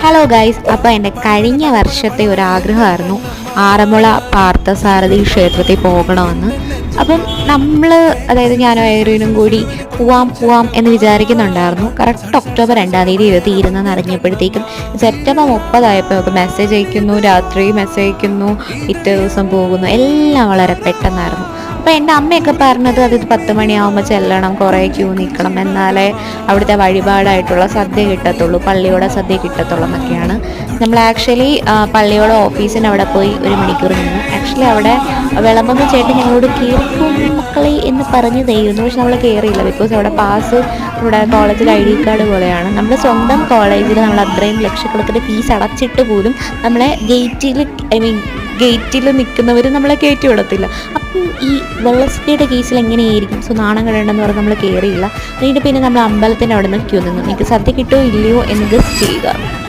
Hello guys, അപ്പോൾ എൻ്റെ കഴിഞ്ഞ വർഷത്തെ ഒരു ആഗ്രഹമായിരുന്നു ആറന്മുള പാർത്ഥസാരഥി ക്ഷേത്രത്തിൽ പോകണമെന്ന്. അപ്പം നമ്മൾ, അതായത് ഞാനും ഐറിനും കൂടി പോവാം എന്ന് വിചാരിക്കുന്നുണ്ടായിരുന്നു. കറക്റ്റ് ഒക്ടോബർ 2-ാം തീയതി ഇത് തീരുന്നെന്ന് അറിഞ്ഞപ്പോഴത്തേക്കും സെപ്റ്റംബർ 30 നമുക്ക് മെസ്സേജ് അയക്കുന്നു, രാത്രി മെസ്സേജ് അയക്കുന്നു, പിറ്റേ ദിവസം പോകുന്നു, എല്ലാം വളരെ പെട്ടെന്നായിരുന്നു. അപ്പോൾ എൻ്റെ അമ്മയൊക്കെ പറഞ്ഞത് അത് 10 മണിയാകുമ്പോൾ ചെല്ലണം, കുറേ ക്യൂ നിൽക്കണം, എന്നാലേ അവിടുത്തെ വഴിപാടായിട്ടുള്ള സദ്യ കിട്ടത്തുള്ളൂ, പള്ളിയോടെ സദ്യ കിട്ടത്തുള്ളൂ എന്നൊക്കെയാണ്. നമ്മൾ ആക്ച്വലി പള്ളിയോടെ ഓഫീസിന് അവിടെ പോയി 1 മണിക്കൂർ നിന്നു. ആക്ച്വലി അവിടെ വിളമ്പുന്ന ചേട്ടൻ ഞങ്ങളോട് കയറിപ്പോകും മക്കളെ എന്ന് പറഞ്ഞ് തരുന്നു. പക്ഷെ നമ്മൾ കയറിയില്ല. ബിക്കോസ് അവിടെ പാസ് ഇവിടെ കോളേജിൽ ID കാർഡ് പോലെയാണ്. നമ്മുടെ സ്വന്തം കോളേജിൽ നമ്മൾ അത്രയും ലക്ഷക്കണക്കിന് ഫീസ് അടച്ചിട്ട് പോലും നമ്മളെ ഗേറ്റിൽ നിൽക്കുന്നവർ നമ്മളെ കയറ്റി വിടത്തില്ല. അപ്പം ഈ വെള്ളസദ്യയുടെ കേസിൽ എങ്ങനെയായിരിക്കും? സോ നാണം കിടേണ്ടെന്ന് പറഞ്ഞ് നമ്മൾ കയറിയില്ല. എന്നിട്ട് പിന്നെ നമ്മൾ അമ്പലത്തിൻ്റെ അവിടെ നിന്ന് ക്യൂ നിന്നു. നിങ്ങൾക്ക് സദ്യ കിട്ടുമോ ഇല്ലയോ എന്ന് ഗസ്റ്റ് ചെയ്യുക.